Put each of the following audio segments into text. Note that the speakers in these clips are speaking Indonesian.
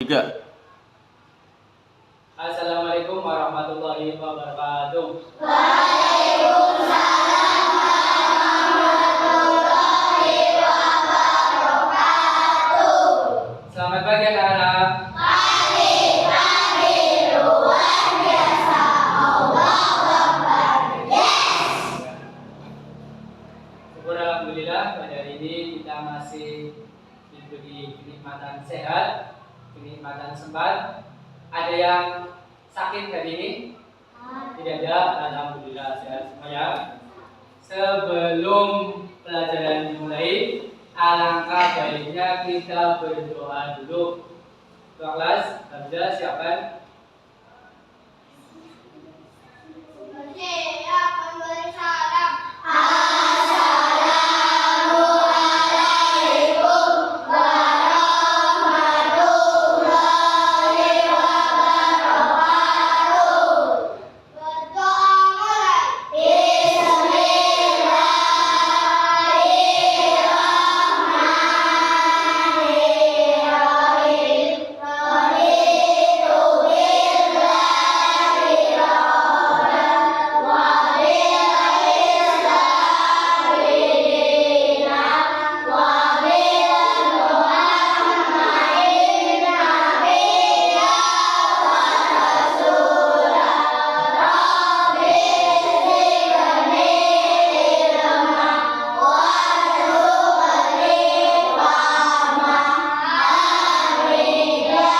Tiga. Assalamualaikum warahmatullahi wabarakatuh. Waalaikumsalam warahmatullahi wabarakatuh. Selamat pagi anak-anak. Pagi luar biasa. Allahu Akbar. Yes. Syukur alhamdulillah pada hari ini kita masih diberi kenikmatan sehat, kenikmatan sempat. Ada yang sakit hari ini? Tidak ada, alhamdulillah sehat semuanya. Sebelum pelajaran dimulai, alangkah baiknya kita berdoa dulu. Ketua kelas, Hamzah siapkan. Saya akan bersalam. Assalamualaikum warahmatullahi wabarakatuh. Berdoa mulai. Bismillahirrahmanirrahim. Raditu billahi rabban wa bil islami dinan wa bil Muhammadin nabiyyan wa rasulan. Rabbi zidni ilman warzuqni fahma. Amin ya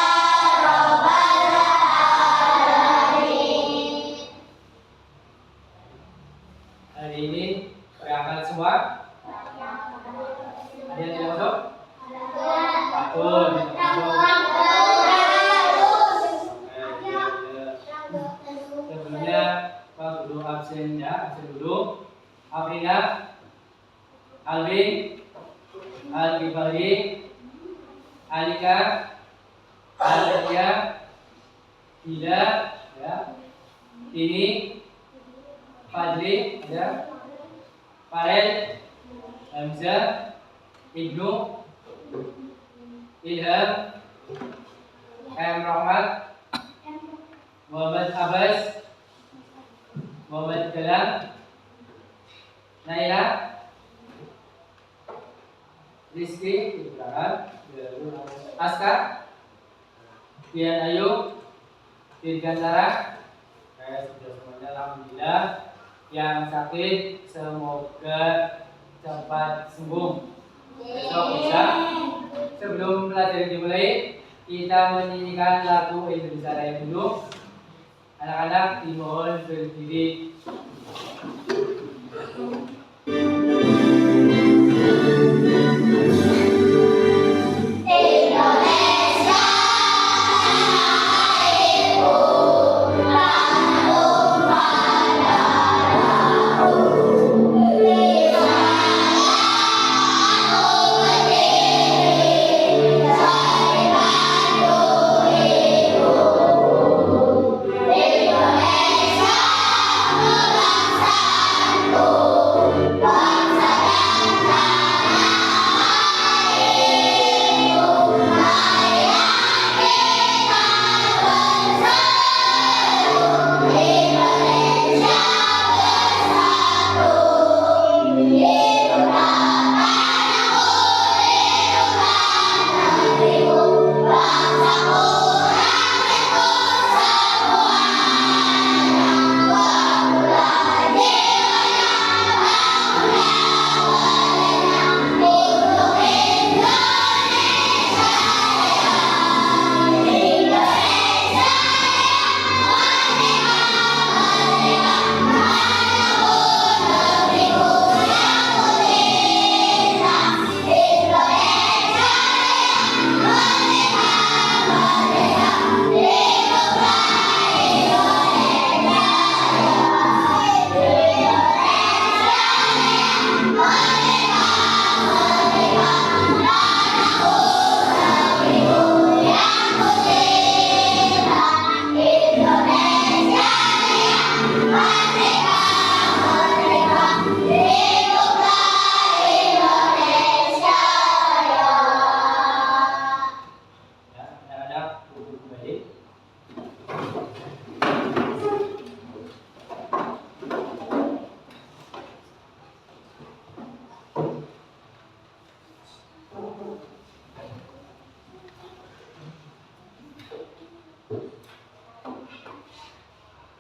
rabbal alamin. Hari ini berangkat semua. Ada yang tidak masuk? Betul, tidak masuk. Sebelumnya Pak Guru absen ya, absen dulu. Afrina, Alvin, Al-Ghifari, Alika, Alia, Ida, ya. Ini Fadli, ada Farel, Hamzah, Ibnu, Ilham, M. Rahmat, Muhammad Abbas, Muhammad Galang, Naila, Rizky, Askar, Dian Ayu, Dirgantara. Sudah semuanya alhamdulillah. Yang sakit semoga cepat sembuh. Besok bisa. Sebelum pelajaran dimulai, kita menyanyikan lagu Indonesia Raya dulu. Anak-anak dimohon berdiri. Indonesia ibu kandung darahku, di sana aku berdiri, saya bantu ibu. Indonesia bangsaku,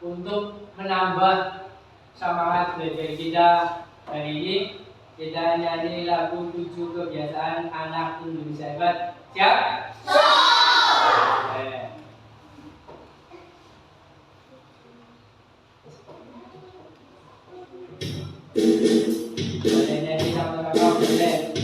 untuk menambah semangat belajar kita hari ini, kita nyanyi lagu 7 kebiasaan anak Indonesia hebat. Siap? Boleh nyanyi sama-sama, boleh.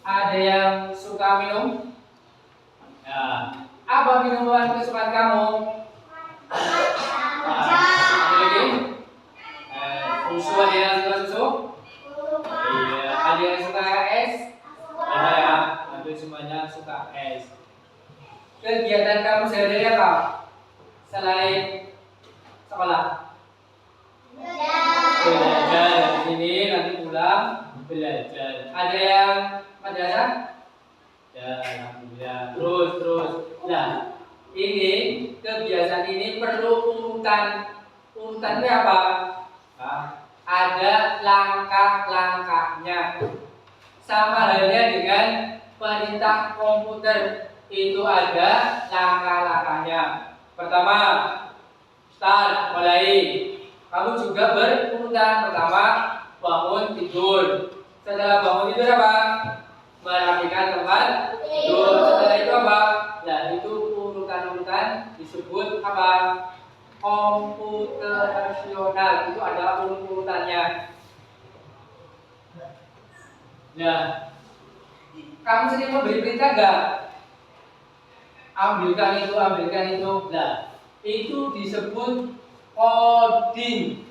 Ada yang suka minum? Nah, apa minuman kesukaan kamu? Ada lagi? Susu, ada yang suka susu? Iya. Ada yang suka es? Ada ya. Hampir semuanya suka es. Kegiatan kamu sehari-hari apa? Selain sekolah? Belajar. Di sini nanti pulang belajar. Ada yang madrasah? Ya, alhamdulillah. Terus. Nah, ini kebiasaan ini perlu urutan. Urutannya apa? Nah, ada langkah-langkahnya. Sama halnya dengan perintah komputer, itu ada langkah-langkahnya. Pertama, start, mulai. Kamu juga berurutan. Pertama, bangun tidur. Setelah bangun tidur apa? Merapikan tempat tidur. Setelah itu apa? Nah, itu urutan-urutan disebut apa? Komputerasional. Itu ada urutannya. Nah, kamu sering memberi perintah enggak? Ambilkan itu. Nah, itu disebut coding.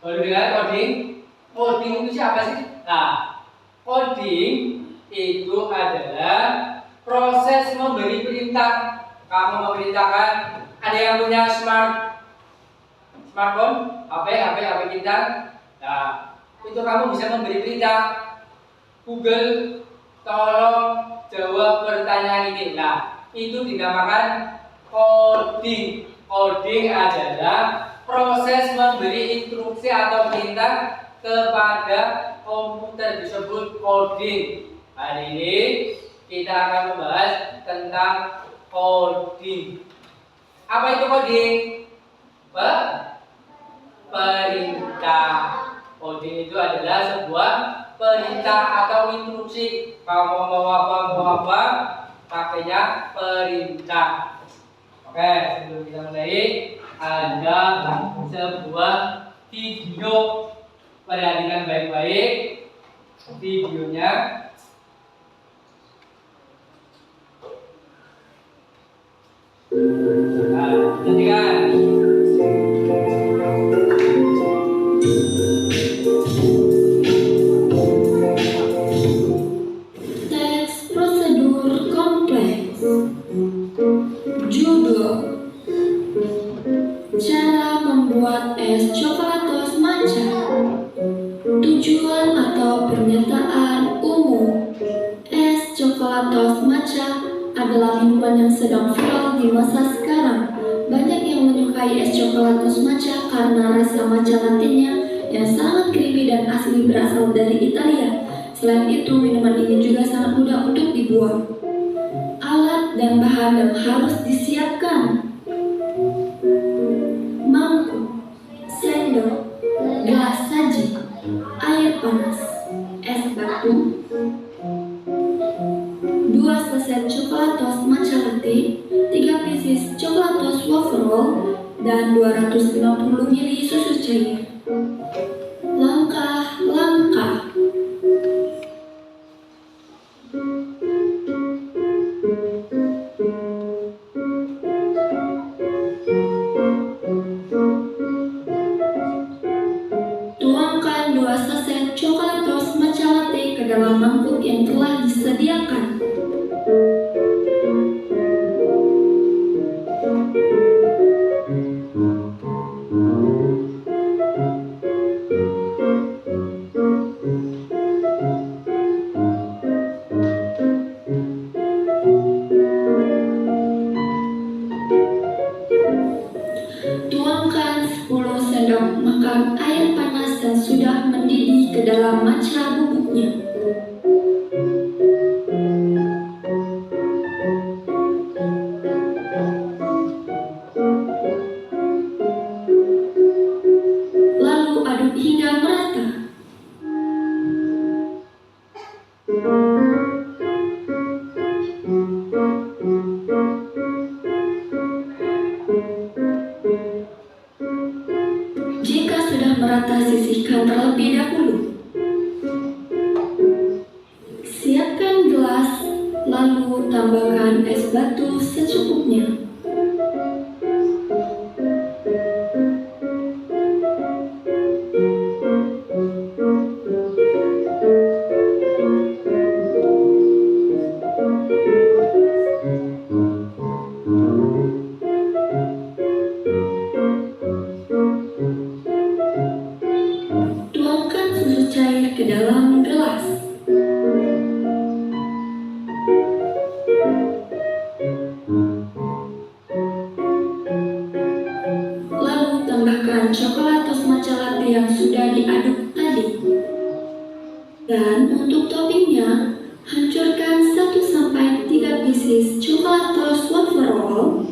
Baru dengar coding? Coding itu siapa sih? Nah, coding itu adalah proses memberi perintah. Kamu memerintahkan, ada yang punya smartphone smartphone, HP pintar. Nah, itu kamu bisa memberi perintah Google, tolong jawab pertanyaan ini. Nah, itu dinamakan coding. Coding adalah proses memberi instruksi atau perintah kepada komputer, disebut coding. Hari ini kita akan membahas tentang coding. Apa itu coding? Perintah. Coding itu adalah sebuah perintah atau instruksi. Kamu mau apa, pakainya perintah. Oke, sebelum kita mulai, ada sebuah video. Perhatikan baik-baik videonya. Nah, perhatikan. Teks prosedur kompleks. Judul: Cara membuat es coklatos matcha. Tujuan atau pernyataan umum. Es coklatos matcha adalah minuman yang sedang viral di masa sekarang. Banyak yang menyukai es coklatos matcha karena rasa matcha latte-nya yang sangat creamy dan asli berasal dari Italia. Selain itu, minuman ini juga sangat mudah untuk dibuat. Alat dan bahan yang harus disiapkan: mangkuk, sendok, gelas saji, air panas, es batu, 2 saset coklatos matcha latte, 3 pieces coklatos wafer roll, dan 250 ml susu cair. Langkah-langkah. Tuangkan 2 saset coklatos matcha latte ke dalam mangkuk yang telah disediakan. Tuangkan 10 sendok makan air panas yang sudah mendidih ke dalam matcha bubuknya. Lalu aduk hingga merata. Jika sudah merata, sisihkan terlebih dahulu. Siapkan gelas, lalu tambahkan es batu secukupnya. Tuangkan susu cair ke dalam gelas. Lalu tambahkan coklatos matcha latte yang sudah diaduk tadi. Dan untuk toppingnya, hancurkan 1-3 pieces coklatos wafer roll,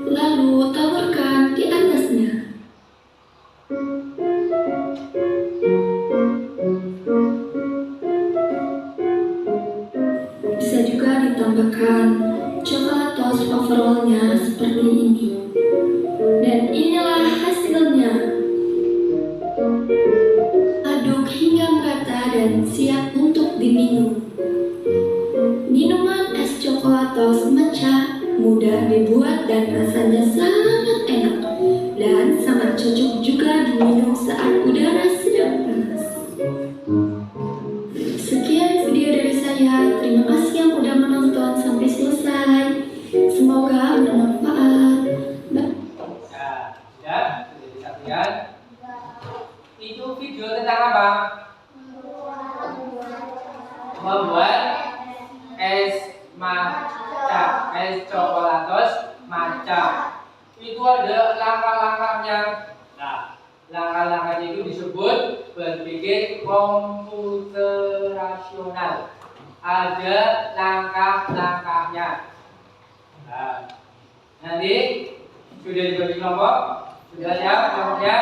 lalu taburkan di atasnya. Bisa juga ditambahkan coklatos wafer roll-nya seperti ini. Dan inilah hasilnya. Aduk hingga merata dan siap untuk diminum. Minuman es coklatos matcha mudah dibuat dan rasanya sangat enak dan sangat cocok juga diminum saat udara sedang panas. Sekian video dari saya. apa? Membuat es matcha, es coklatos matcha. Itu ada langkah-langkahnya. Nah, langkah-langkahnya itu disebut berpikir komputerasional. Ada langkah-langkahnya. Nah, nanti sudah dibagi kelompok, sudah siap kelompoknya.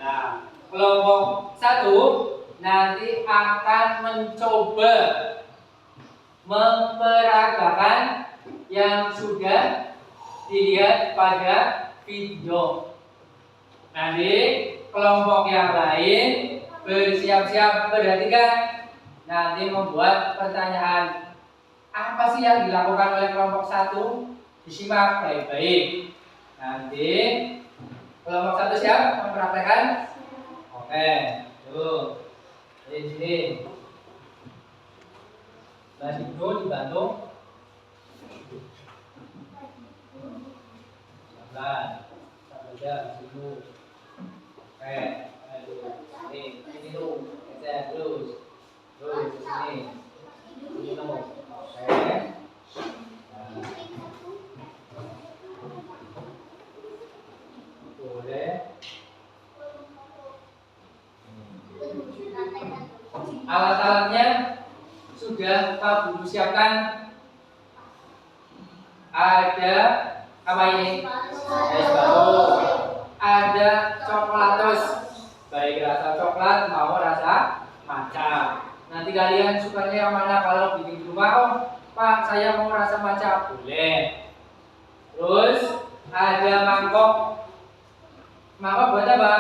Nah, kelompok 1 nanti akan mencoba memperagakan yang sudah dilihat pada video. Nanti kelompok yang lain bersiap-siap perhatikan. Nanti membuat pertanyaan. Apa sih yang dilakukan oleh kelompok 1? Disimak baik-baik. Nanti kelompok 1 siap mempraktekkan? Oke, tuh. Di sini. Mas Ibnu dibantu. Sabar. Sabar aja Mas Ibnu. Oke, ini dulu. Geser terus. Terus ke sini. Ini dulu. Oke. Boleh. Alat-alatnya sudah Pak Guru siapkan. Ada apa ini? Es batu. Ada coklatos. Baik rasa coklat mau rasa matcha. Nanti kalian sukanya yang mana? Kalau bikin di rumah, oh Pak saya mau rasa matcha, boleh. Terus ada mangkok. Mangkok buat apa?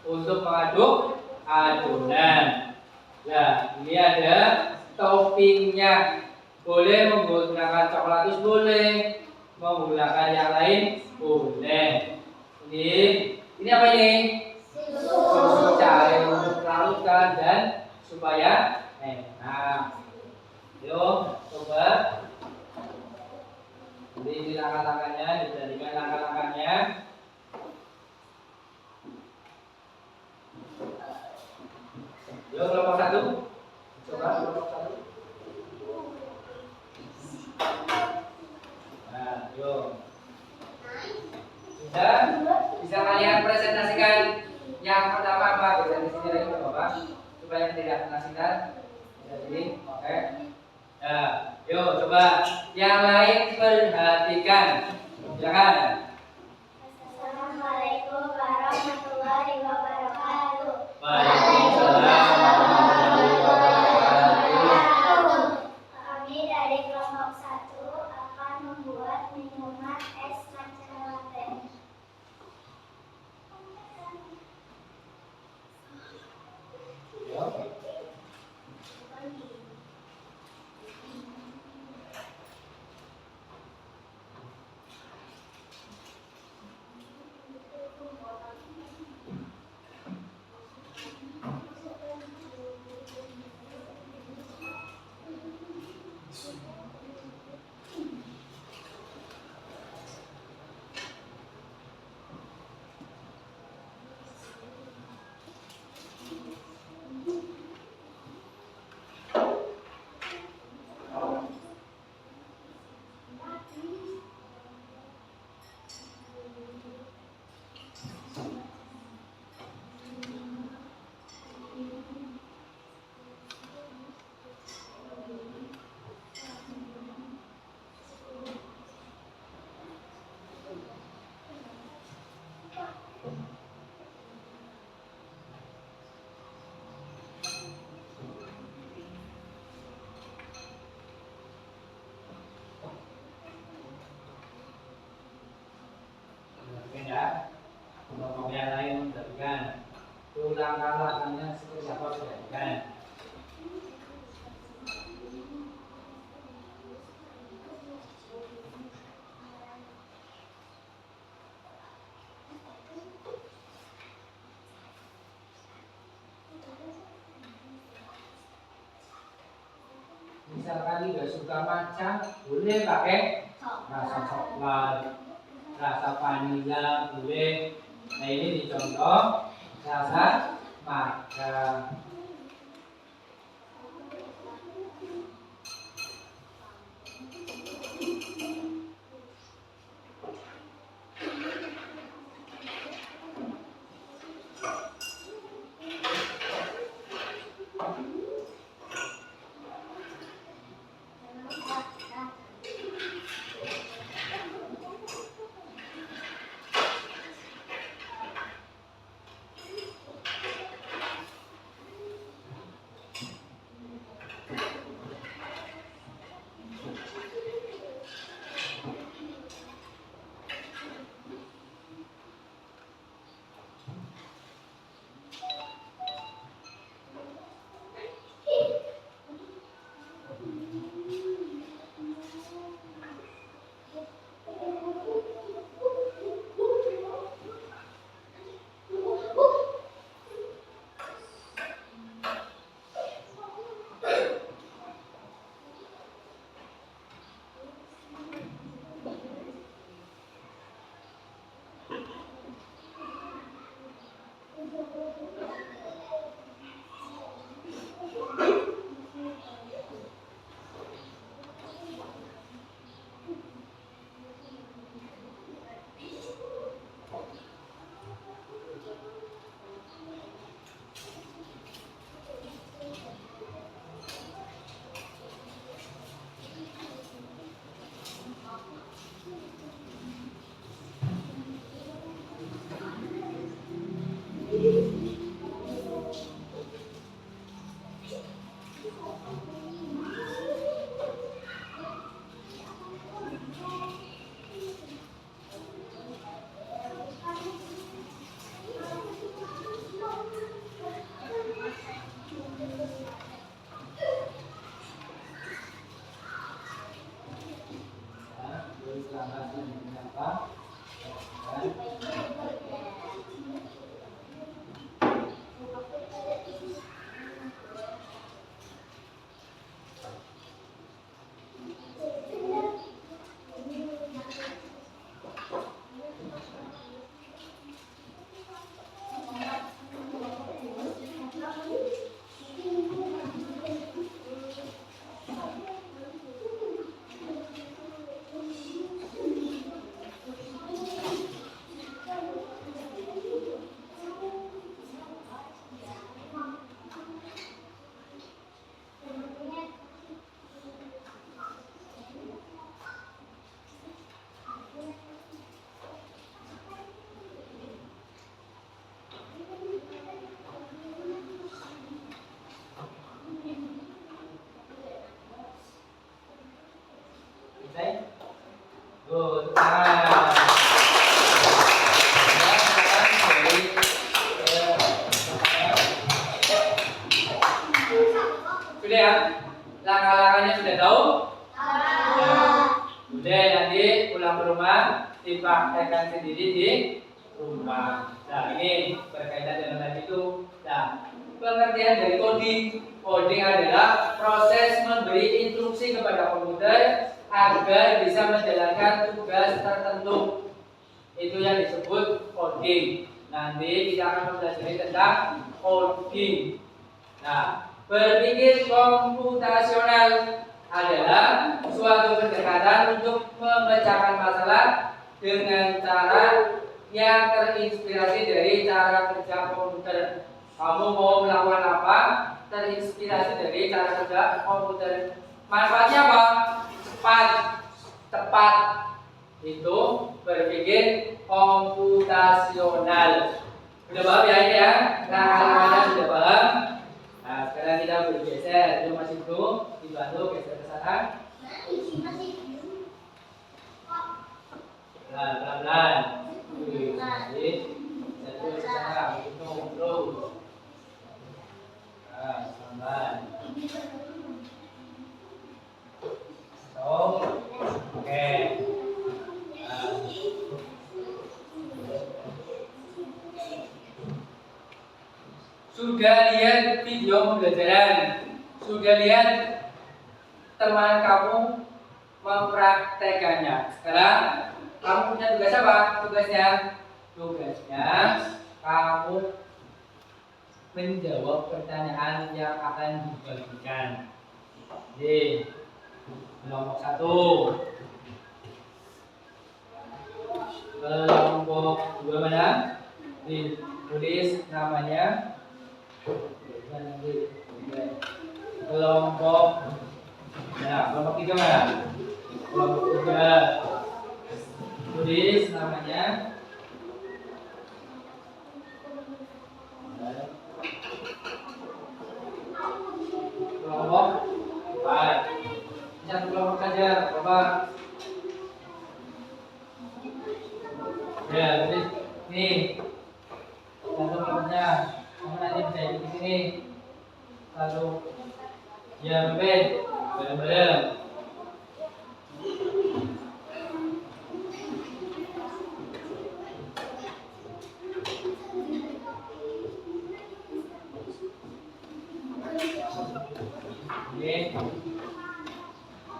Untuk mengaduk adonan. Nah, ini ada toppingnya. Boleh menggunakan coklatus, boleh menggunakan yang lain, boleh. Ini apa ini? Susu cair untuk larutkan dan supaya enak. Yuk, coba. Ini langkah-langkahnya, dijadikan langkah-langkahnya. Yuk, kelompok 1. Coba kelompok 1. Nah, yuk. Bisa kalian presentasikan yang pertama apa? Bisa di sini lagi Bapak, supaya tidak menasikan. Jadi, oke. Nah, yuk coba yang lain perhatikan. Silakan. Assalamualaikum warahmatullahi wabarakatuh. Waalaikumsalam warahmatullahi wabarakatuh. Kami dari kelompok 1 akan membuat minuman es matcha latte. Yuk. Ya, kelompok yang lain perhatikan. Langkah-langkahnya seperti apa perhatikan. Misalkan tidak suka matcha, boleh pakai rasa coklat, rasa vanila boleh. Nah ini dicontoh rasa maka. Sudah ya? Langkah-langkahnya sudah tahu? Sudah, nanti pulang ke rumah dipraktekkan sendiri di rumah. Nah, ini berkaitan dengan tadi itu. Nah, pengertian dari coding. Coding adalah proses memberi instruksi kepada komputer agar bisa menjalankan tugas tertentu. Itu yang disebut coding. Nanti kita akan mempelajari tentang coding. Nah, berpikir komputasional adalah suatu pendekatan untuk memecahkan masalah dengan cara yang terinspirasi dari cara kerja komputer. Kamu mau melakukan apa? Terinspirasi dari cara kerja komputer. Manfaatnya apa? Cepat, tepat. Itu berpikir komputasional. Sudah paham ya ini ya? Langkah-langkahnya sudah paham? Nah, sekarang kita bergeser. Itu masih belum dibantu geser ke sana. Pelan-pelan. Jadi, satu ke sana. Hitung terus. Nah, pelan-pelan. Oke. Sudah lihat video pembelajaran? Sudah lihat teman kamu mempraktekannya? Sekarang kamu punya tugas apa? Tugasnya kamu menjawab pertanyaan yang akan dibagikan. Jadi, kelompok 1. Kelompok 2 mana? Ditulis namanya. Kelompok 3 mana? Kelompok 3. Tulis namanya. Kelompok 4. Satu kelompok saja, Bapak. Ya, jadi nih satu kelompoknya. Kamu nanti bisa ikut di sini. Satu. Ya, baik. Bareng-bareng.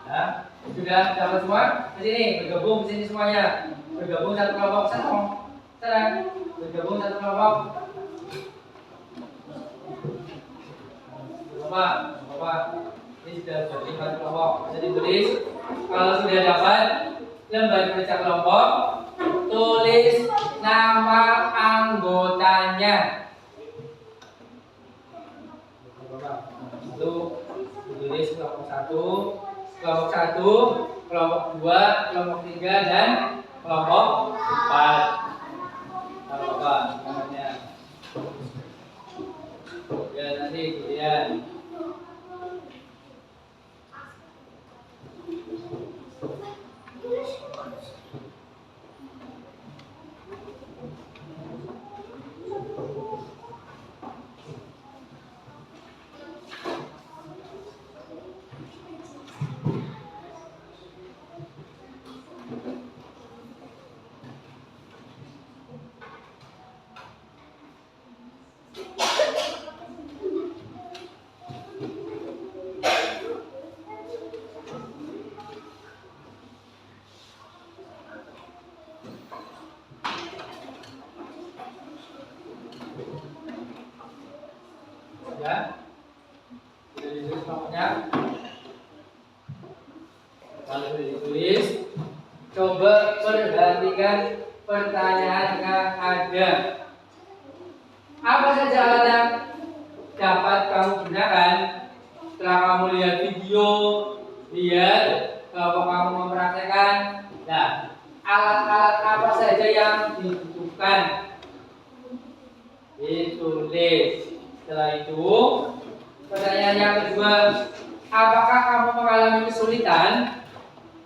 Nah, sudah dapat semua? Di sini bergabung di sini semuanya. Bergabung satu kelompok sana. Bergabung satu kelompok. Bapak, ini sudah jadi satu kelompok. Bisa ditulis. Kalau sudah dapat lembar kerja kelompok, tulis nama anggotanya. Itu ditulis kelompok 1, kelompok 1, kelompok 2, kelompok 3 dan kelompok 4. Apa namanya? Ya nanti kemudian ya, ditulis nomornya. Kalau sudah ditulis, coba perhatikan pertanyaan yang ada. Apa saja alat yang dapat kamu gunakan setelah kamu lihat video, lihat kelompok kamu mempraktekkan? Nah, alat-alat apa saja yang dibutuhkan? Ditulis. Setelah itu, pertanyaan yang kedua, apakah kamu mengalami kesulitan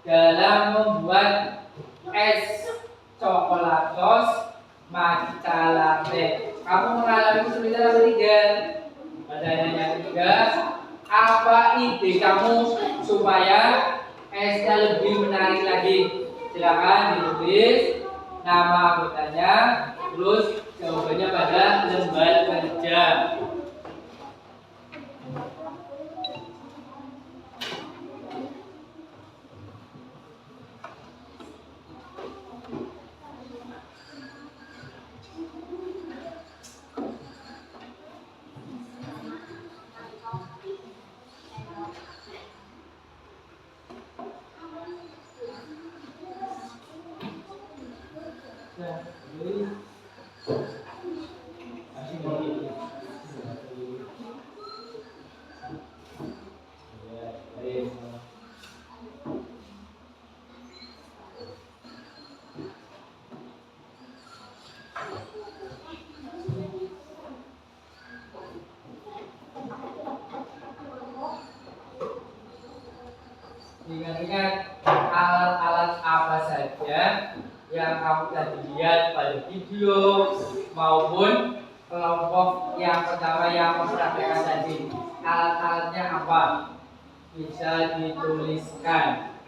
dalam membuat es coklatos matcha latte? Kamu mengalami kesulitan atau tidak? Pertanyaan yang ketiga, apa ide kamu supaya esnya lebih menarik lagi? Silakan ditulis nama anggotanya, terus jawabannya pada lembar kerja. Ingat-ingat alat-alat apa saja yang kamu tadi lihat pada video maupun kelompok yang pertama yang mempraktekkan tadi. Alat-alatnya apa? Bisa dituliskan.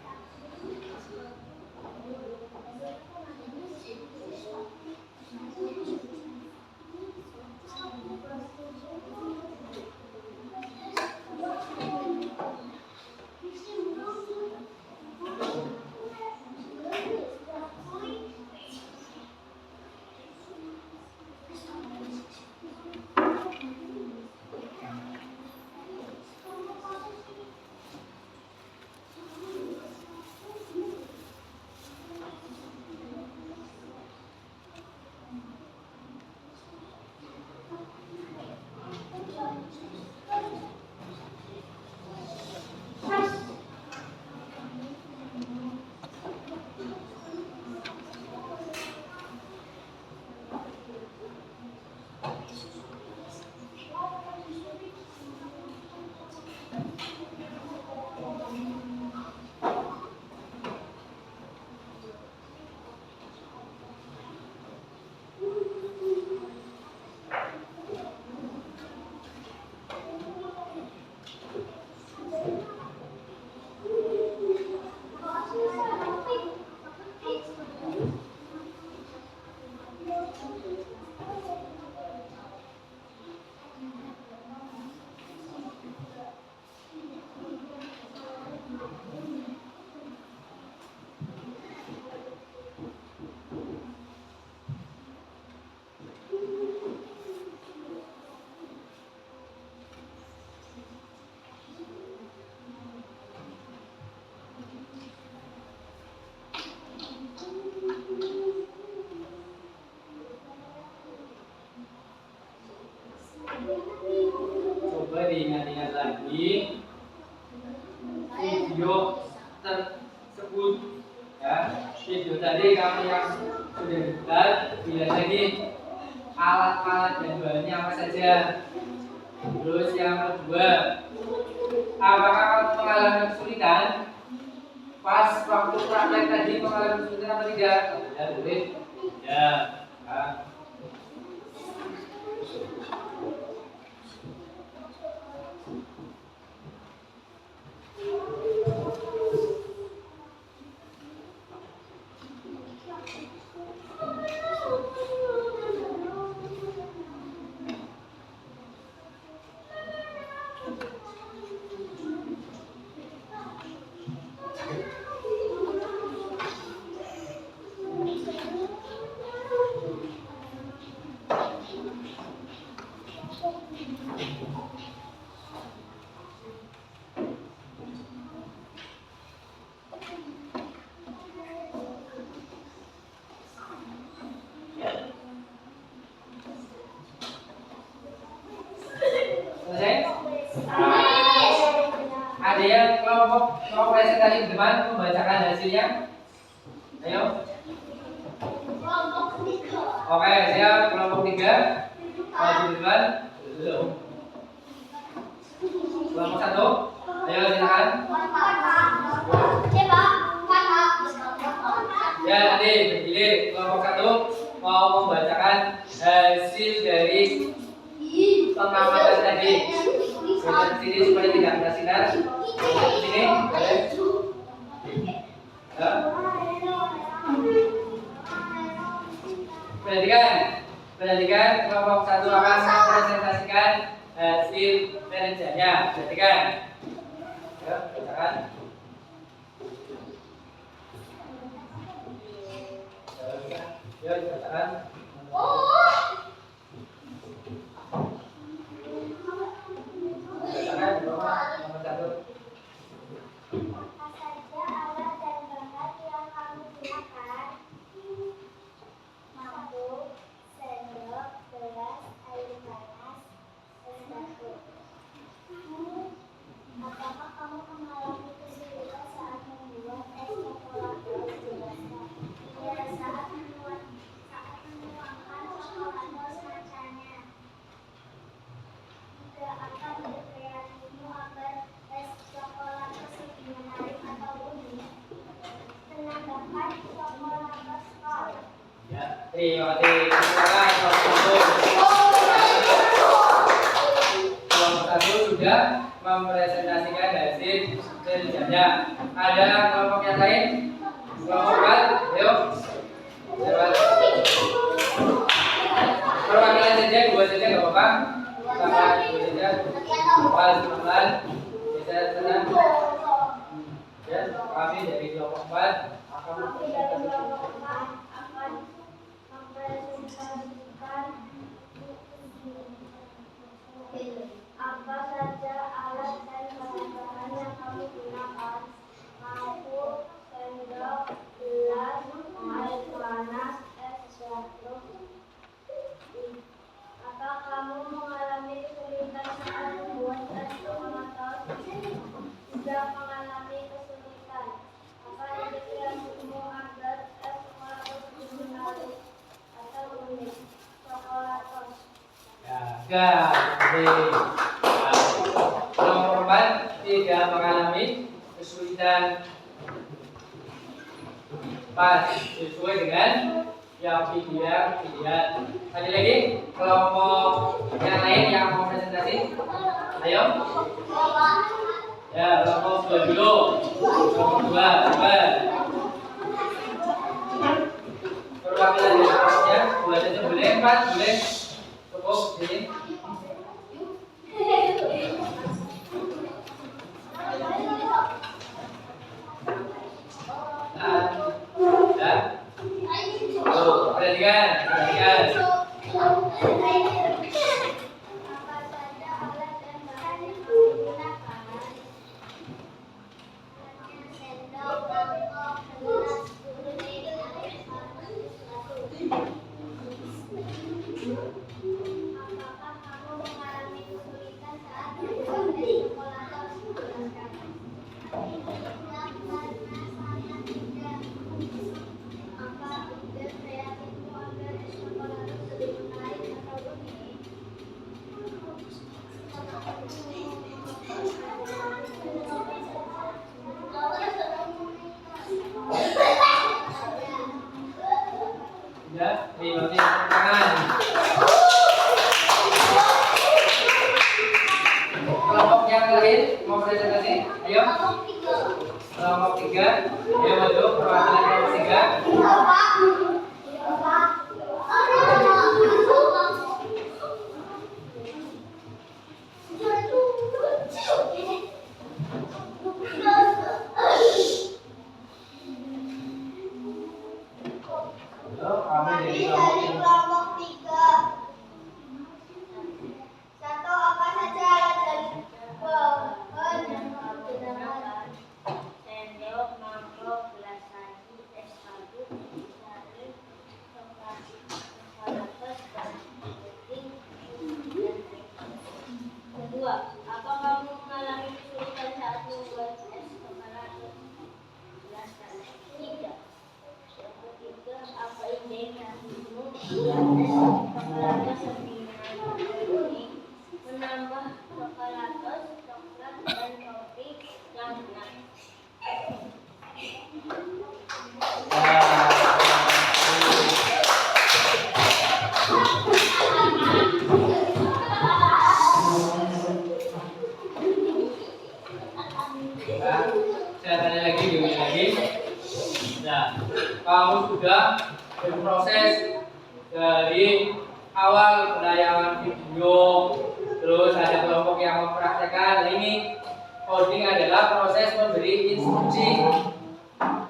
lagi video tersebut ya. Video tadi kamu yang sudah dekat, dilihat lagi alat-alat dan bahannya apa saja. Terus yang kedua, apakah kamu mengalami kesulitan pas waktu praktek tadi, mengalami kesulitan apa tidak? Ya, boleh. Ya, kan. Ada yang kelompok presentasi di depan membacakan hasilnya? Ayo. Oke, siap. Kelompok 3 maju di depan. Belum. Kelompok 1, ayo silakan. Ya, nanti bergilir. Kelompok 1 mau membacakan hasil dari pengamatan tadi. Ke sini supaya tidak bersinar. Ke sini, boleh? Ya. Perhatikan, kelompok 1 akan mempresentasikan hasil kinerjanya. Perhatikan. Ya, bacakan. Ya, bacakan. Apakah kamu mengalami kesulitan saat membuat es coklat? Iya, saat menuangkan coklat macanya. Juga akan berkreatifmu agar es coklat lebih menarik atau unik. Menambahkan coklat skor. Ya, terima kasih. Kelompok 1 sudah mempresentasikan hasil kerjanya. Ada kelompok yang lain? Kelompok 4, ayo. Lewat. Perwakilan saja, 2 saja nggak apa-apa. Sama 2 saja. Pas, pelan. Bisa tenang. Ya, kami dari kelompok 4 akan mempresentasikan. Apa saja alat dan bahan-bahan yang kamu gunakan, lampu, sendok, gelas, air panas, es batu. Apa kamu mengalami kesulitan saat membuat es coklat? Juga mengalami kesulitan. Apa inspirasimu agar es coklat lebih menarik atau unik? Coklat. Ya, kelompok 4 tidak mengalami kesulitan. Pas, sesuai dengan yang dilihat. Ada lagi kelompok yang lain yang mau presentasi? Ayo. Ya, kelompok 2 dulu. Kelompok 2, coba. Perwakilan dari kelompoknya 2 saja boleh, 4 boleh. Cukup sini. Perhatikan. Apakah terakhir mau presentasi. Ayo. Kelompok 3. Ayo maju perwakilan kelompok 3. Kamu jadi kelompok 3. Satu, apa saja alat dan bahan yang digunakan? Sendok, mangkok, gelas saji, es batu, jaring, coklat, dan puding. Kedua, apa kamu mengalami kesulitan saat membuat es coklat? Gelas saji. Tidak. Yang ketiga, apa ide kamu membuat es coklat menambah coklat, dan kopi yang enak? Saya tanya lagi, diulangi lagi. Nah, kamu sudah berproses dari awal penayangan video, terus ada kelompok yang mempraktekkan. Nah, ini coding adalah proses memberi instruksi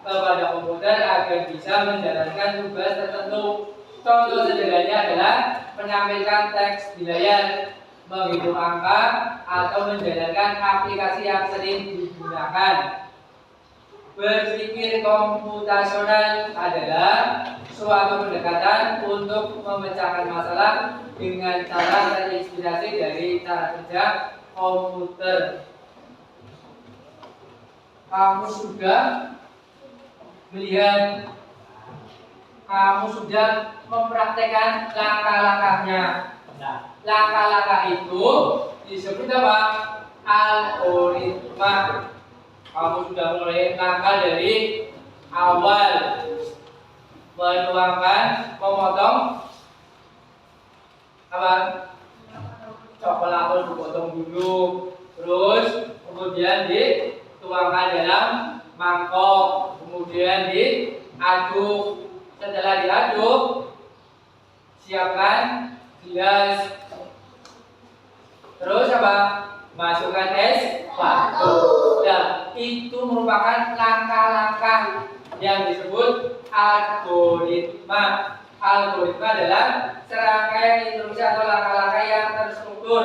kepada komputer agar bisa menjalankan tugas tertentu. Contoh sederhananya adalah menampilkan teks di layar, menghitung angka, atau menjalankan aplikasi yang sering digunakan. Berpikir komputasional adalah suatu pendekatan untuk memecahkan masalah dengan cara terinspirasi dari cara kerja komputer. Kamu sudah melihat, kamu sudah mempraktekkan langkah-langkahnya. Nah, langkah-langkah itu disebut apa? Algoritma. Kamu sudah mulai langkah dari awal, menuangkan, memotong apa? Coklat atau dipotong dulu, terus kemudian dituangkan dalam mangkok, kemudian diaduk. Setelah diaduk, siapkan gelas, terus apa? Masukkan es batu. Nah, itu merupakan langkah-langkah yang disebut algoritma. Algoritma adalah serangkaian instruksi atau langkah-langkah yang terstruktur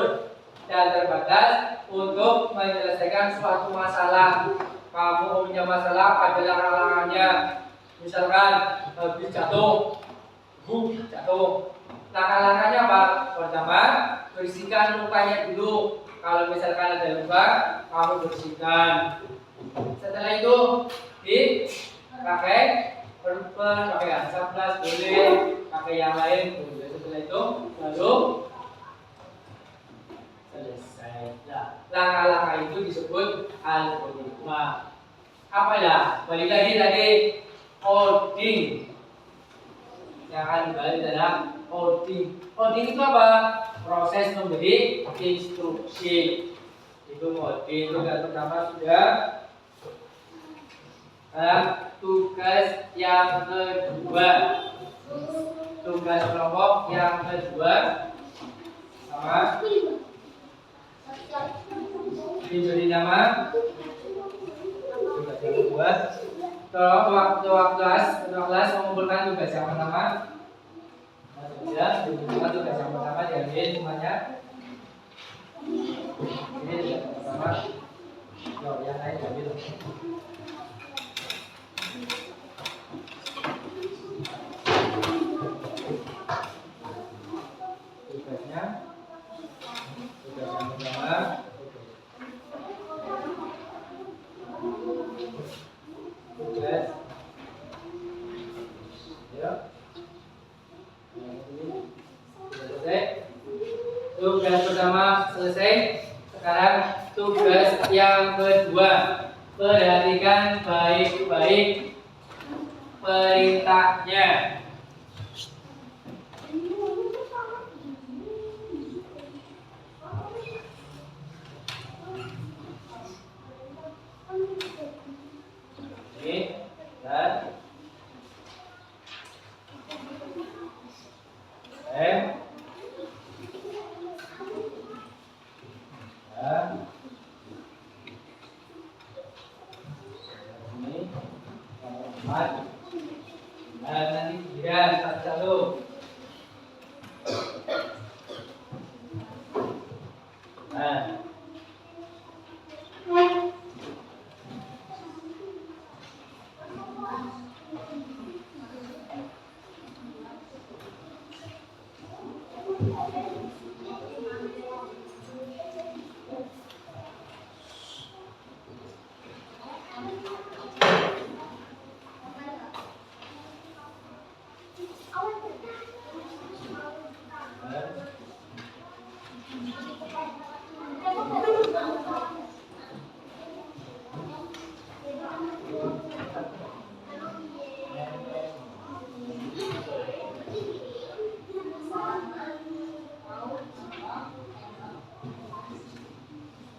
dan terbatas untuk menyelesaikan suatu masalah. Kamu punya masalah, pada langkah-langkahnya. Misalkan habis jatuh, jatuh. Langkah-langkahnya apa? Pertama, bersihkan lukanya dulu. Kalau misalkan ada luka, kamu bersihkan. Setelah itu dipakai perban, pakai amplas boleh, pakai yang lain boleh. Setelah itu baru selesai. Nah, langkah-langkah itu disebut algoritma. Apa ya? Balik lagi tadi coding. Yang akan dibalik dalam coding. Coding itu apa? Proses memberi instruksi. Itu coding. Tugas pertama sudah. Tugas yang kedua, tugas kelompok yang kedua sama diberi nama. Tugas yang kedua, tolong waktu kelas mengumpulkan tugas yang pertama. Ya, tugas yang pertama diambil semuanya. Ini tugas yang pertama. Yang lain diambil. Tugasnya, tugas yang pertama. Tugas, ya. Selesai. Tugas pertama selesai. Sekarang tugas yang kedua. Perhatikan baik-baik perintahnya. Empat. Dan nanti giliran satu-satu. Nah.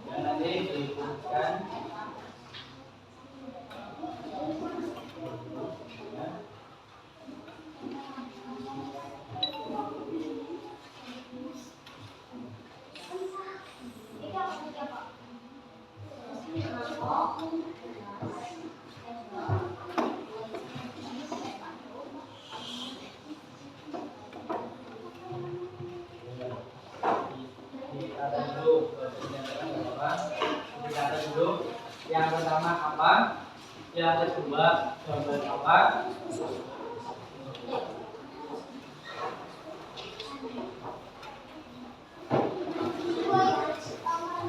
Dan nanti diikutkan. Dicatat dulu. Yang pertama apa? Yang kedua gambar apa?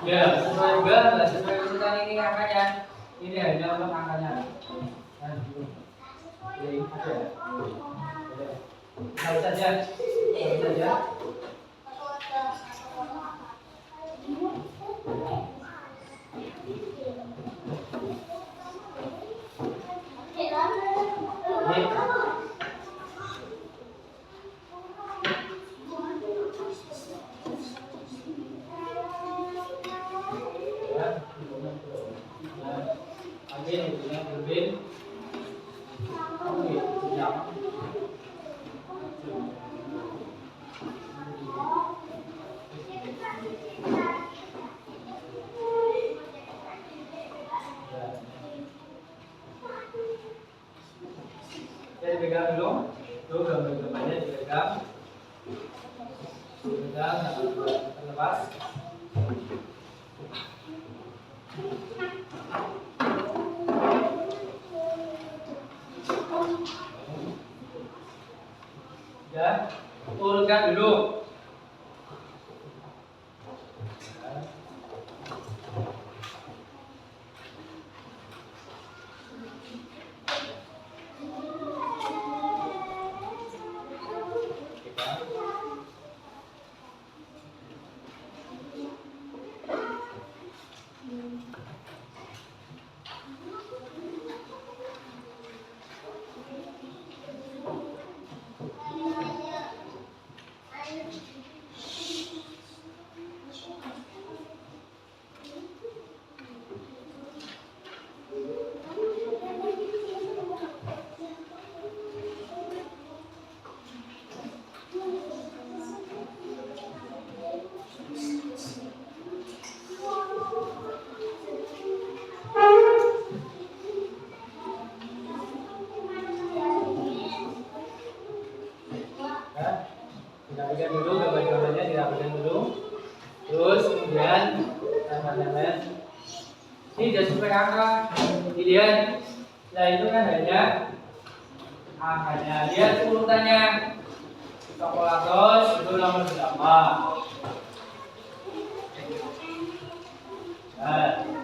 Ya, sesuai juga, nggak sesuai urutan ini angkanya. Ini hanya untuk angkanya. Nah, ini ada. Tahu saja, tahu saja. Jadi pegang dulu, tuh gambar-gambarnya dipegang, terlepas. Dan urutkan dulu. Dirapikan dulu, gambar-gambarnya dirapikan dulu. Terus kemudian tambah-tambah. Ini sudah sesuai angka. Dilihat. Nah itu kan hanya angkanya. Lihat urutannya. Kalkulator itu nomor berapa? Nah.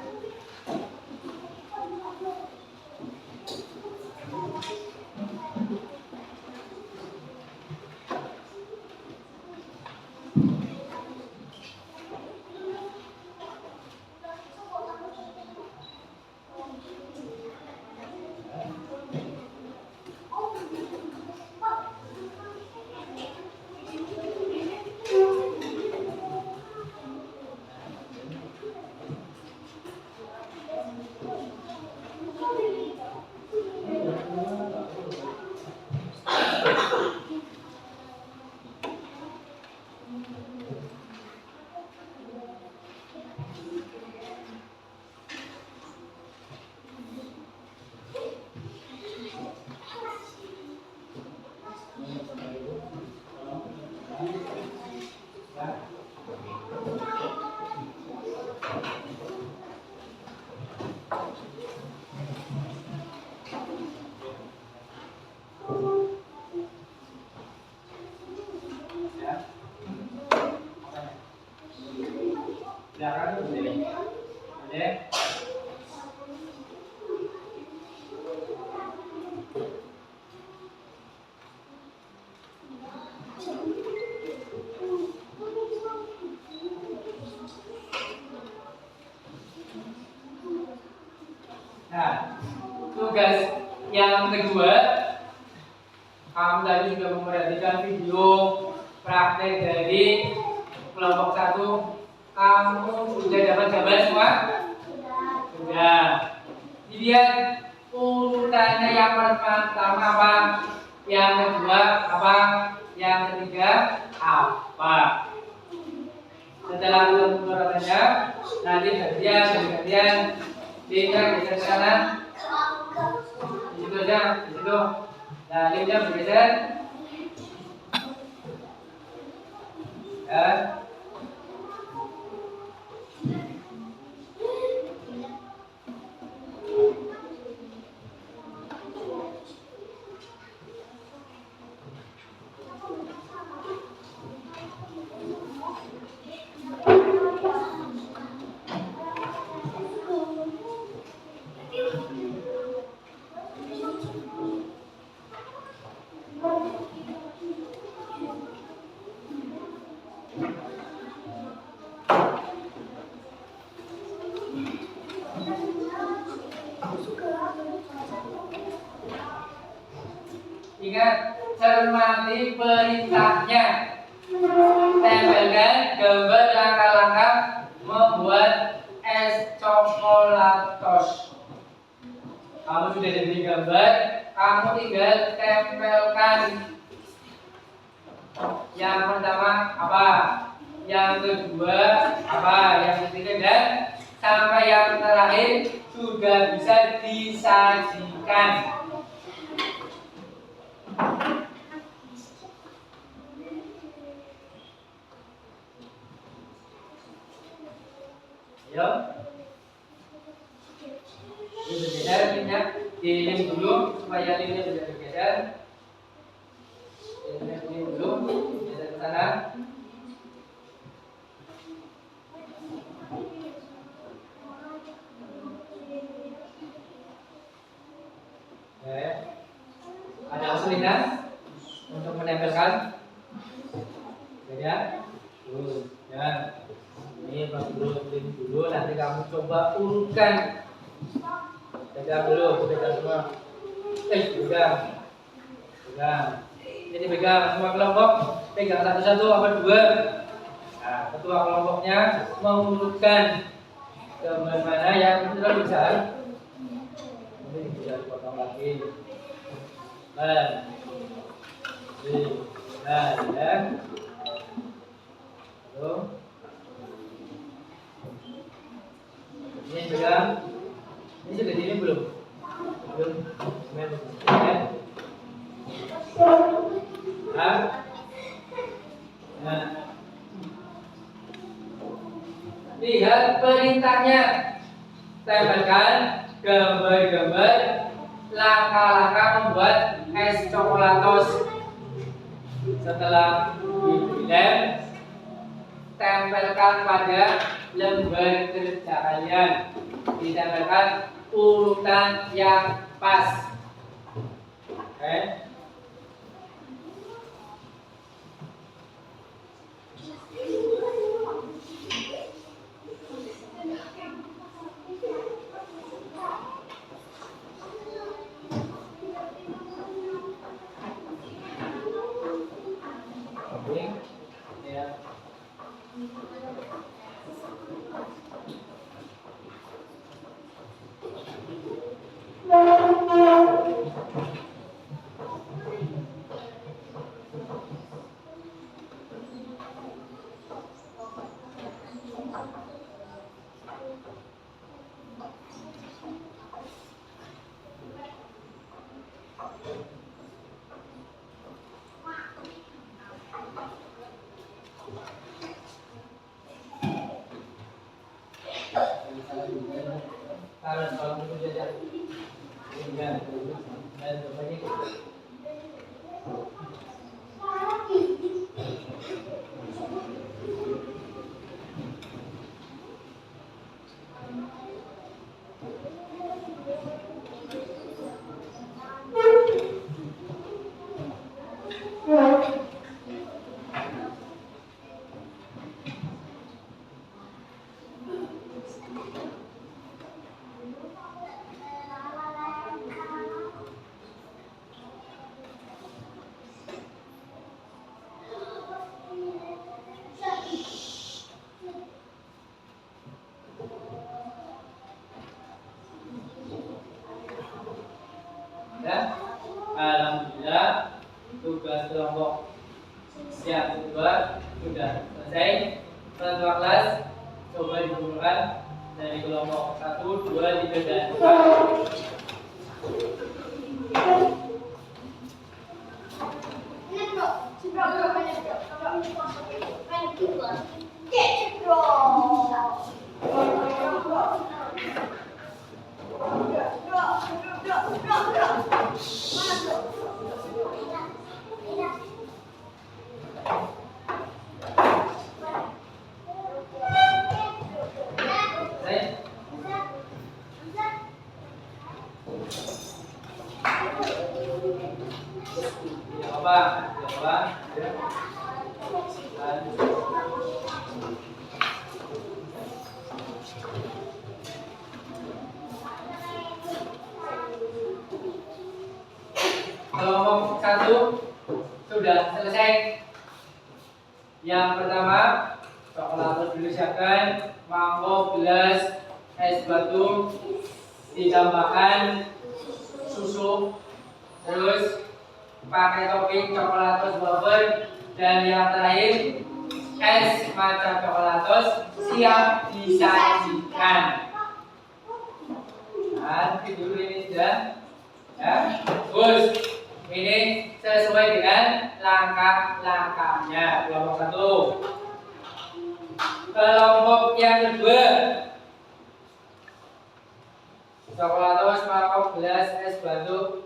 Ya. Nah, tugas yang kedua, kamu tadi sudah memperhatikan video praktek dari kelompok 1. Kamu sudah dapat gambar semua? Sudah. Dilihat urutannya, yang pertama apa, yang kedua apa, yang ketiga apa. Setelah urutannya, nanti gantian Linda geser ke kanan. Di situ aja, di situ. Nah, Linda bergeser. Ya. Ingat, cermati perintahnya. Tempelkan gambar langkah-langkah membuat es coklatos. Kamu sudah diberi gambar, kamu tinggal tempelkan. Yang pertama apa? Yang kedua apa? Yang ketiga dan sampai yang terakhir sudah bisa disajikan. Ayo. Ini bergeser minyak, dilem dulu supaya lemnya tidak bergeser. Dilem dulu, bergeser ke sana. Oke. Ada kesulitan untuk menempelkan? Ya. Dan ini dulu, nanti kamu coba urutkan. Pegang dulu, pegang semua. Pegang. Ini pegang semua kelompok. Pegang satu-satu apa dua. Nah, ketua kelompoknya mengurutkan gambar mana yang terlalu besar. Ini bisa dipotong lagi. Ya. Tuh. Ini pegang. Ini sudah ini belum? Belum. Nah. Lihat perintahnya. Tempelkan gambar-gambar langkah-langkah membuat es coklatos. Setelah dilem, tempelkan pada lembar kerja kalian. Ditempelkan urutan yang pas. Oke. Ya. Kalau itu saja. Dan berbagi. Ya, alhamdulillah tugas kelompok yang kedua sudah selesai. Ketua kelas coba dikumpulkan dari kelompok 1, 2, 3, dan 4. Kelompok 1 sudah selesai. Yang pertama, coklat dulu siapkan, mangkok, gelas, es batu, ditambahkan susu, terus pakai topping coklatos wafer, dan yang terakhir es matcha coklatos siap disajikan. Nah, dulu ini sudah ya. Terus ini sesuai dengan langkah-langkahnya. Kelompok 1. Kelompok yang kedua, coklatos, mangkok, gelas, es batu,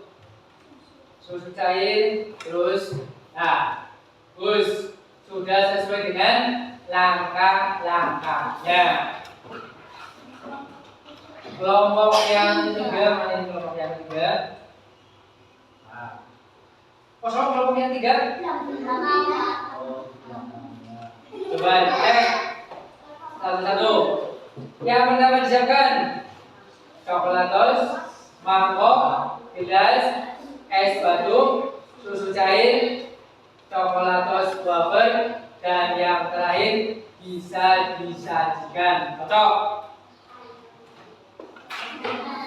susu cair, terus sudah sesuai dengan langkah-langkahnya. Kelompok yang ketiga, mana ini kelompok yang ketiga? Kosong kelompok yang ketiga? Coba cek satu-satu. Yang pertama disiapkan coklatos, mangkok, gelas, es batu, susu cair, coklatos wafer, dan yang terakhir bisa disajikan. Cocok.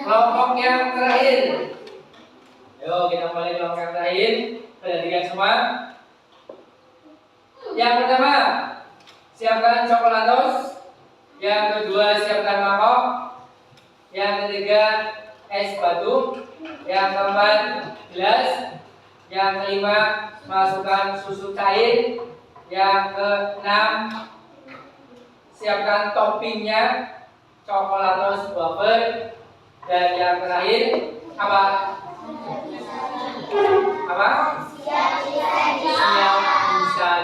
Kelompok yang terakhir. Ayo kita mulai kelompok yang terakhir. Perhatikan semua. Yang pertama, siapkan coklatos. Yang kedua, siapkan mangkok. Yang ketiga, es batu. Yang keempat, gelas. Yang kelima, masukkan susu cair. Yang keenam, siapkan toppingnya, coklatos wafer. Dan yang terakhir apa? Siap disajikan.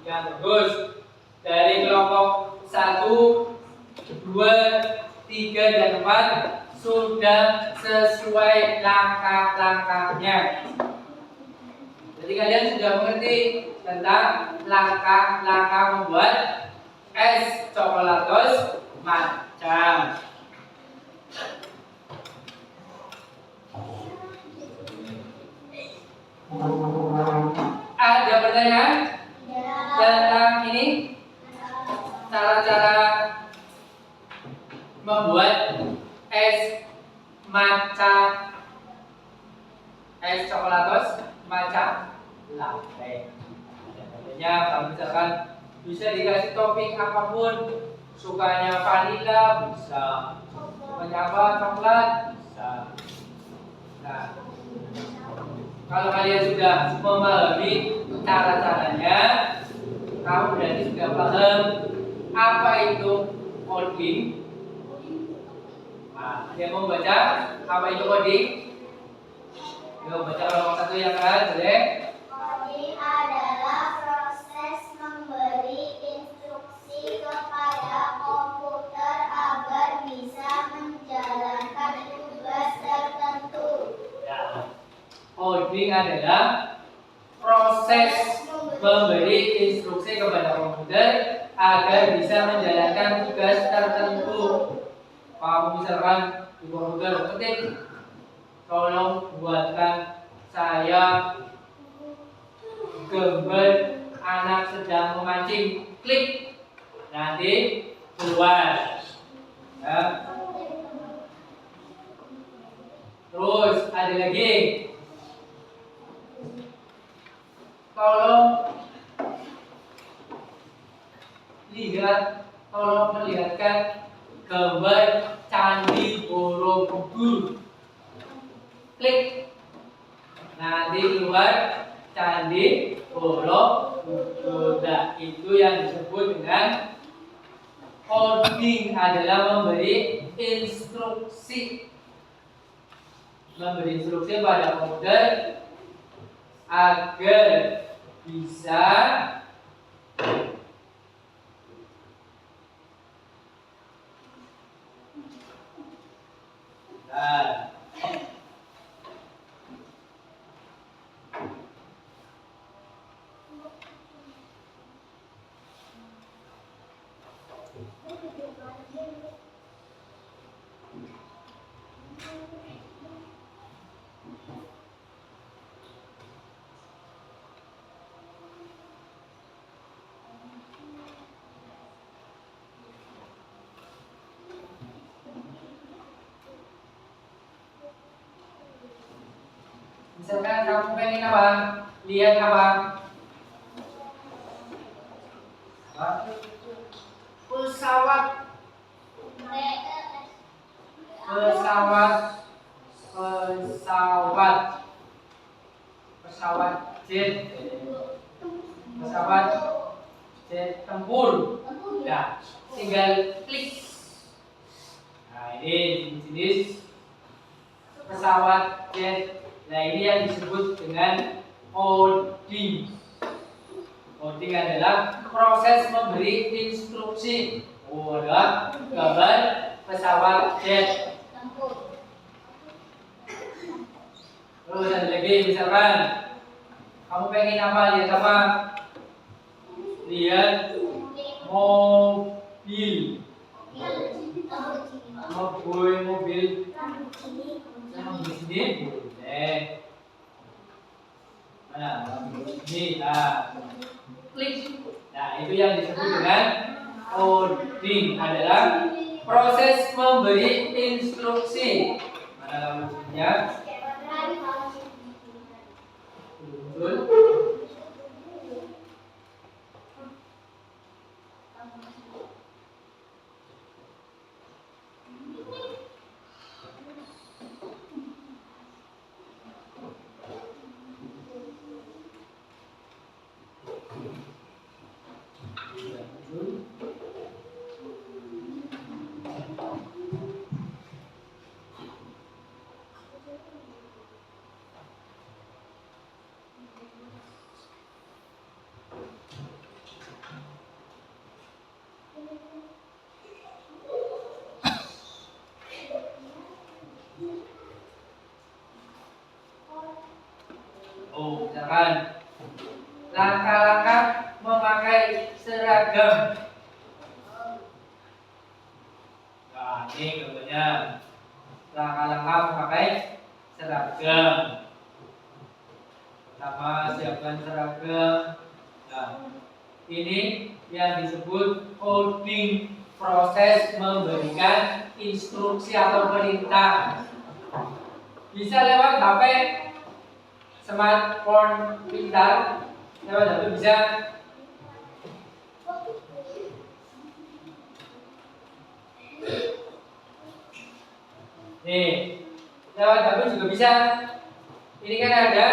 Bagus. Dari kelompok 1, 2, 3, dan 4 sudah sesuai langkah-langkahnya. Jadi kalian sudah mengerti tentang langkah-langkah membuat es coklatos matcha. Ada pertanyaan tentang ini? Cara-cara membuat es matcha, es coklatos matcha latte. Contohnya kalau misalkan bisa dikasih topping apapun, sukanya vanila bisa, sukanya apa, coklat bisa. Nah, kalau kalian sudah memahami cara-caranya, kamu berarti sudah paham apa itu coding. Nah, dia mau baca apa itu coding? Yuk baca kelompok 1 yang kan, boleh? Coding adalah proses memberi instruksi kepada komputer agar bisa menjalankan Coding adalah proses memberi instruksi kepada komputer agar bisa menjalankan tugas tertentu. Kamu misalkan di komputer ketik, tolong buatkan saya gambar anak sedang memancing, klik, nanti keluar. Ya. Terus ada lagi, tolong perlihatkan gambar Candi Borobudur, klik, nanti keluar Candi Borobudur. Nah, itu yang disebut dengan coding, adalah memberi instruksi pada komputer agar bisa misalkan kamu pengen apa? Lihat apa? Pesawat jet tempur. Nah, tinggal klik. Nah, ini jenis pesawat jet. Nah, ini yang disebut dengan coding. Coding adalah proses memberi instruksi. Adalah gambar pesawat jet. Terus ada lagi, misalkan kamu pengen apa? Lihat apa? Lihat mobil. Mobil. Di sini boleh. Mana? Ini, klik. Nah, itu yang disebut dengan coding, adalah proses memberi instruksi. Mana kamunya? Betul. Misalkan langkah-langkah memakai seragam. Nah, ini contohnya langkah-langkah memakai seragam. Pertama, siapkan seragam. Nah, ini yang disebut coding, proses memberikan instruksi atau perintah. Bisa lewat HP, smartphone pintar, lewat HP bisa. Nih, lewat HP juga bisa. Ini kan ada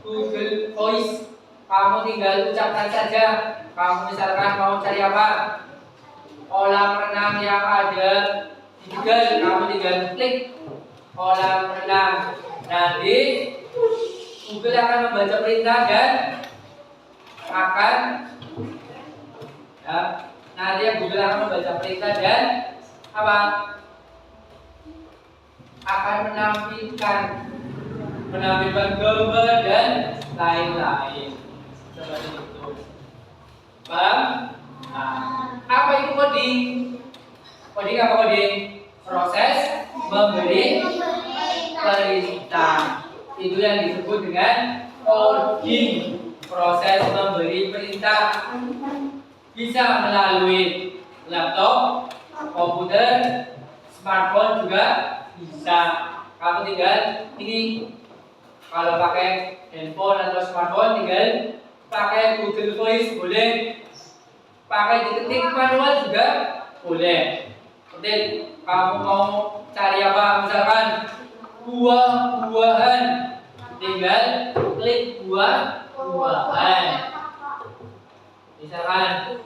Google Voice. Kamu tinggal ucapkan saja. Kamu misalkan mau cari apa? Kolam renang yang ada di Google, kamu tinggal klik kolam renang. Nanti Google akan membaca perintah dan akan Google akan membaca perintah dan akan menampilkan menampilkan gambar dan lain-lain. Seperti itu. Paham? Nah, apa itu coding? Coding apa coding? Proses memberi perintah. Itu yang disebut dengan coding. Proses memberi perintah. Bisa melalui laptop, komputer, smartphone juga bisa. Kamu tinggal ini, kalau pakai handphone atau smartphone tinggal pakai Google Voice boleh, pakai diketik manual juga boleh. Ketik kamu mau cari apa, misalkan buah-buahan, tinggal klik buah-buahan. Misalkan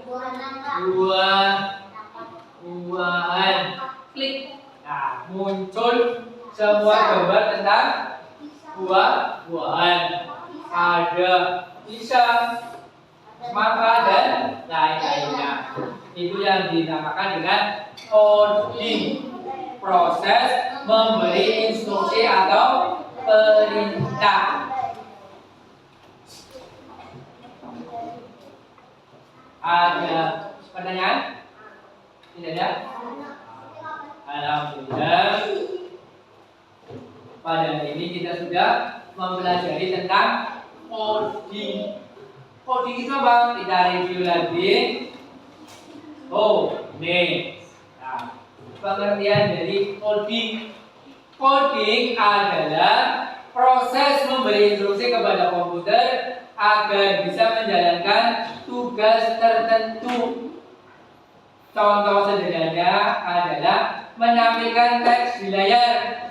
buah-buahan, klik, nah muncul semua gambar tentang buah-buahan. Ada pisang, semangka dan lain-lainnya. Itu yang dinamakan dengan coding. Proses memberi instruksi atau perintah. Ada pertanyaan? Tidak ada? Alhamdulillah. Pada hari ini kita sudah mempelajari tentang coding. Coding itu apa? Kita review lagi. Oh, nih. Nah, pengertian dari coding. Coding adalah proses memberi instruksi kepada komputer agar bisa menjalankan tugas tertentu. Contoh sederhana adalah menampilkan teks di layar,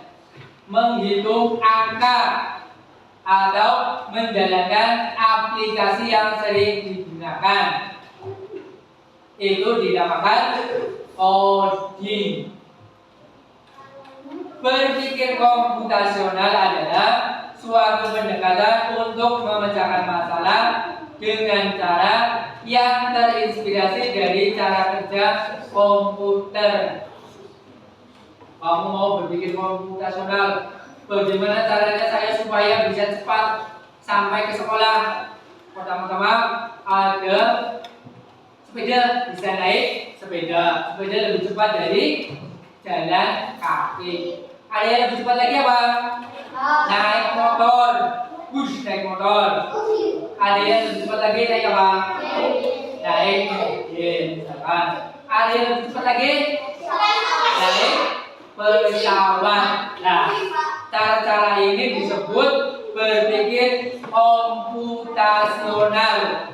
menghitung angka, atau menjalankan aplikasi yang sering digunakan. Itu dinamakan coding. Berpikir komputasional adalah suatu pendekatan untuk memecahkan masalah dengan cara yang terinspirasi dari cara kerja komputer. Kamu mau berpikir komputasional, bagaimana caranya saya supaya bisa cepat sampai ke sekolah? Pertama-tama ada sepeda, bisa naik sepeda. Sepeda lebih cepat dari jalan kaki. Ada yang lebih cepat lagi apa? Naik motor. Naik motor. Ada yang lebih cepat lagi naik apa? Naik mobil. Misalkan. Ada yang lebih cepat lagi? Naik pesawat. Nah, cara-cara ini disebut berpikir komputasional.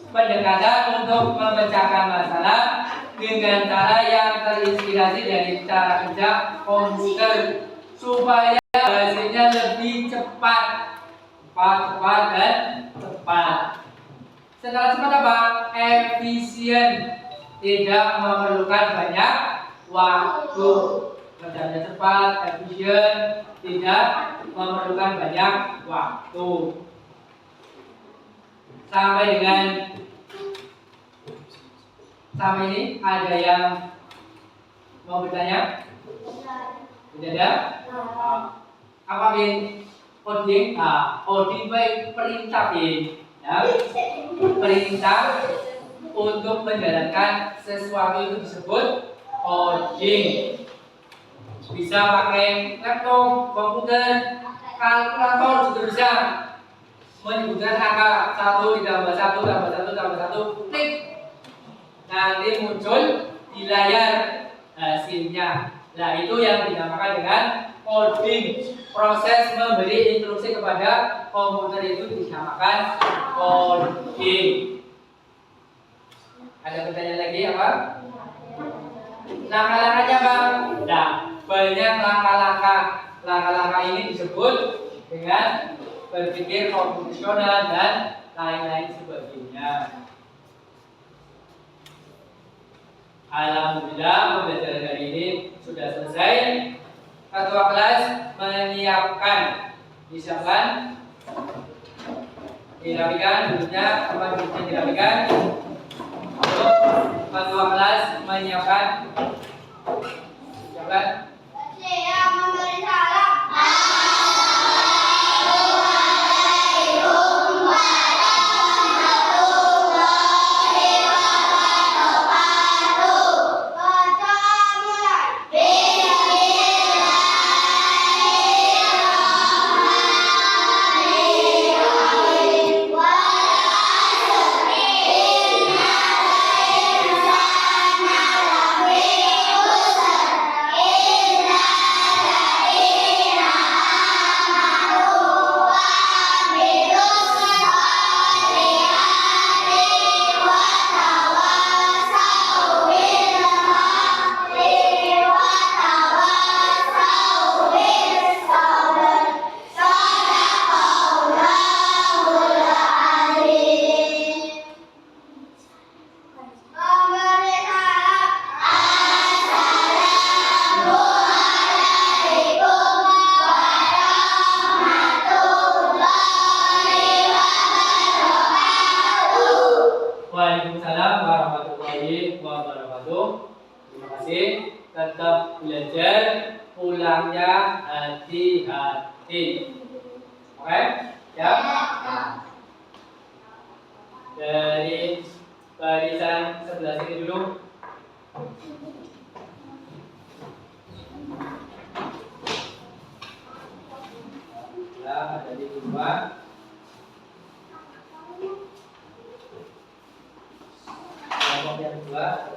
Pendekatan untuk memecahkan masalah dengan cara yang terinspirasi dari cara kerja komputer supaya hasilnya lebih cepat, dan cepat. Setelah cepat apa? Efisien, tidak memerlukan banyak waktu. Kerjanya cepat, efisien, tidak memerlukan banyak waktu. Sampai ini ada yang mau bertanya? Tidak ada? Apa Bin? Coding? Coding baik perintah Bin. Ya. Perintah untuk menjalankan sesuatu itu disebut coding. Bisa pakai laptop, komputer, kalkulator juga bisa. Menyebutkan angka 1 tambah 1 tambah 1 tambah 1, klik. Nanti muncul di layar hasilnya. Nah, itu yang dinamakan dengan coding. Proses memberi instruksi kepada komputer itu dinamakan coding. Ada pertanyaan lagi apa? Langkah-langkahnya apa? Nah, banyak langkah-langkah. Langkah-langkah ini disebut dengan berpikir komputasional dan lain-lain sebagainya. Alhamdulillah pembelajaran hari ini sudah selesai. Ketua kelas menyiapkan, disiapkan, dirapikan duduknya, tempat duduknya dirapikan. Ketua kelas menyiapkan, siapkan. Saya memberi salam. masing-masing tetap belajar, pulangnya hati-hati. Oke? Ya? Dari barisan sebelah sini dulu. Ya, ada di dua. Kelompok yang kedua.